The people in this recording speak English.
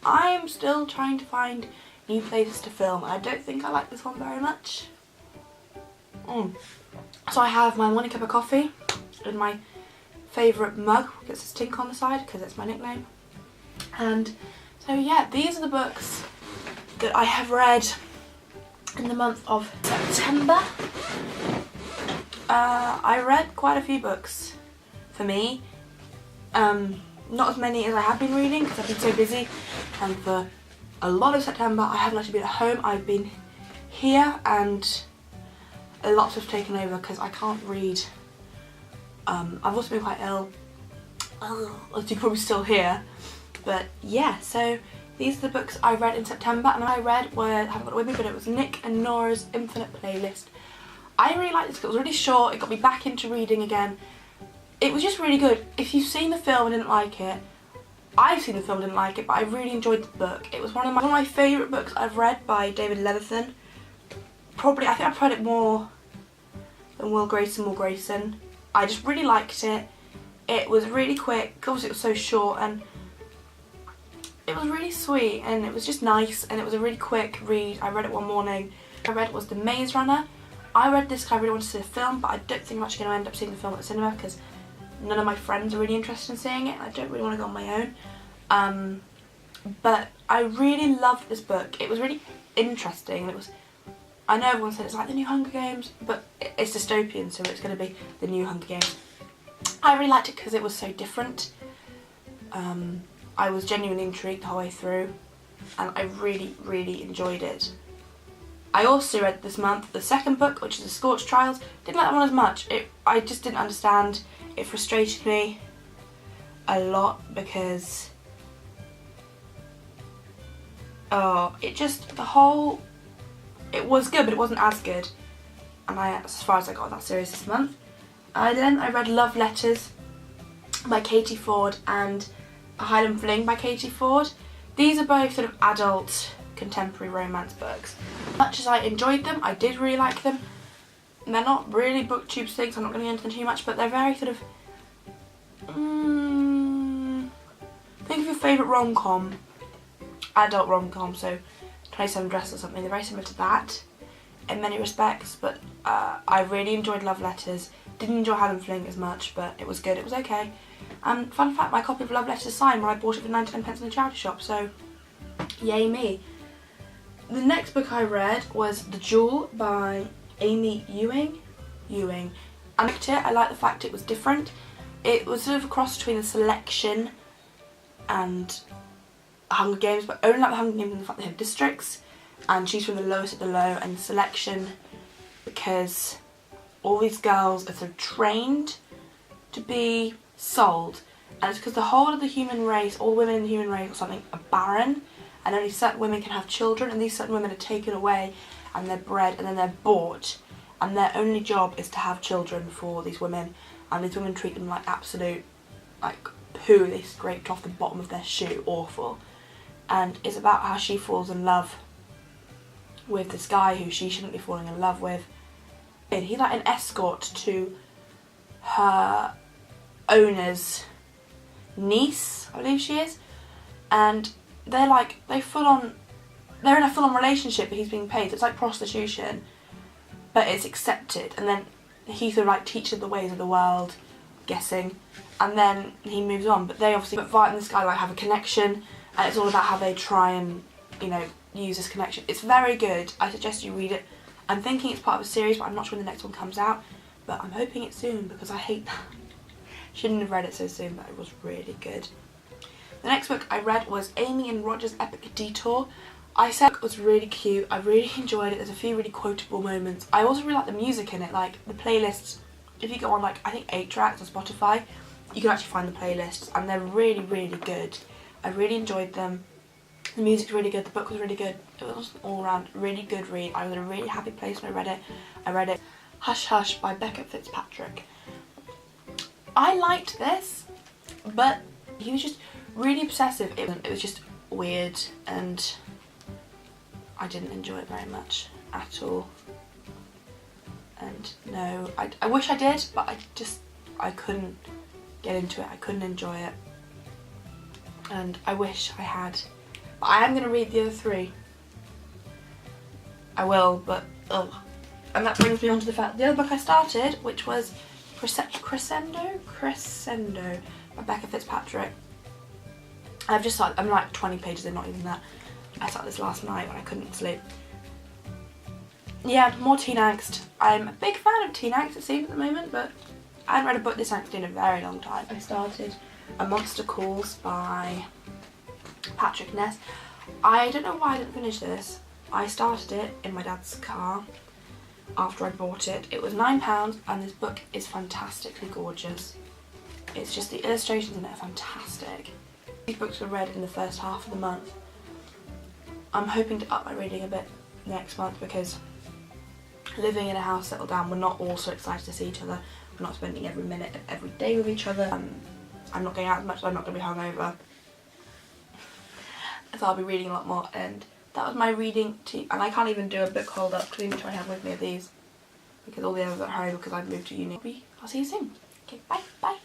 I'm still trying to find new places to film. I don't think I like this one very much. So I have my morning cup of coffee in my favourite mug, which says Tink on the side because it's my nickname. And so yeah, these are the books that I have read in the month of September. I read quite a few books for me. Not as many as I have been reading because I've been so busy, and for a lot of September I haven't actually been at home. I've been here and a lot have taken over because I can't read. I've also been quite ill, as you can probably still hear. But yeah, so these are the books I read in September, and I read were, I haven't got it with me, but it was Nick and Nora's Infinite Playlist. I really liked this because it was really short, it got me back into reading again. It was just really good. If you've seen the film and didn't like it, I've seen the film and didn't like it, but I really enjoyed the book. It was one of my favourite books I've read by David Levithan. Probably, I think I've read it more than Will Grayson. I just really liked it. It was really quick, obviously it was so short, and it was really sweet, and it was just nice, and it was a really quick read. I read it one morning. I read it was The Maze Runner. I read this because I really wanted to see the film, but I don't think I'm actually going to end up seeing the film at the cinema because none of my friends are really interested in seeing it, and I don't really want to go on my own. But I really loved this book. It was really interesting. It was, I know everyone said it's like the new Hunger Games, but it's dystopian, so it's going to be the new Hunger Games. I really liked it because it was so different. I was genuinely intrigued the whole way through, and I really, really enjoyed it. I also read this month the second book, which is The Scorched Trials. Didn't like that one as much. I just didn't understand. It frustrated me a lot because it was good, but it wasn't as good. And as far as I got that series this month. I read Love Letters by Katie Ford and Highland Fling by Katie Ford. These are both sort of adult contemporary romance books. Much as I enjoyed them, I did really like them. And they're not really booktube things, I'm not going to get into them too much, but they're very sort of think of your favourite rom-com, adult rom-com, so 27 Dresses or something. They're very similar to that in many respects, but I really enjoyed Love Letters. Didn't enjoy Highland Fling as much, but it was good, it was okay. And fun fact, my copy of Love Letters is signed when I bought it for 99 in a charity shop, so yay me. The next book I read was The Jewel by Amy Ewing. I liked it. I liked the fact it was different. It was sort of a cross between The Selection and Hunger Games, but only like the Hunger Games in the fact they have districts, and she's from the lowest of the low, and Selection because all these girls are sort of trained to be sold, and it's because the whole of the human race, all women in the human race or something, are barren, and only certain women can have children, and these certain women are taken away and they're bred and then they're bought, and their only job is to have children for these women, and these women treat them like absolute like poo they scraped off the bottom of their shoe, awful. And it's about how she falls in love with this guy who she shouldn't be falling in love with. And he's like an escort to her owner's niece, I believe she is, and they're in a full-on relationship, but he's being paid, so it's like prostitution, but it's accepted, and then he sort of like teaches the ways of the world, guessing, and then he moves on, but Violet and this guy like have a connection, and it's all about how they try and, you know, use this connection. It's very good. I suggest you read it. I'm thinking it's part of a series, but I'm not sure when the next one comes out, but I'm hoping it's soon because I hate that. Shouldn't have read it so soon, but it was really good. The next book I read was Amy and Roger's Epic Detour. I said it was really cute. I really enjoyed it. There's a few really quotable moments. I also really like the music in it, like the playlists. If you go on like I think 8 tracks on Spotify, you can actually find the playlists, and they're really, really good. I really enjoyed them. The music's really good. The book was really good. It was an all-round really good read. I was in a really happy place when I read it. I read it. Hush Hush by Beckett Fitzpatrick. I liked this, but he was just really obsessive. It was just weird, and I didn't enjoy it very much at all. And no, I wish I did, but I couldn't get into it. I couldn't enjoy it, and I wish I had But I am going to read the other 3. I will, but ugh. And that brings me on to the fact the other book I started, which was Crescendo by Becca Fitzpatrick. I've just started, I'm like 20 pages in, not even that. I started this last night when I couldn't sleep. Yeah, more teen angst. I'm a big fan of teen angst, it seems, at the moment, but I haven't read a book this angst in a very long time. I started A Monster Calls by Patrick Ness. I don't know why I didn't finish this. I started it in my dad's car after I bought it. It was £9 and this book is fantastically gorgeous. It's just the illustrations in it are fantastic. These books were read in the first half of the month. I'm hoping to up my reading a bit next month because living in a house settled down, we're not all so excited to see each other. We're not spending every minute of every day with each other. I'm not going out as much, so I'm not going to be hungover. So I'll be reading a lot more, and that was my reading tip. And I can't even do a book hold up because which I have with me of these because all the others are at home because I've moved to uni. I'll see you soon. Okay, bye.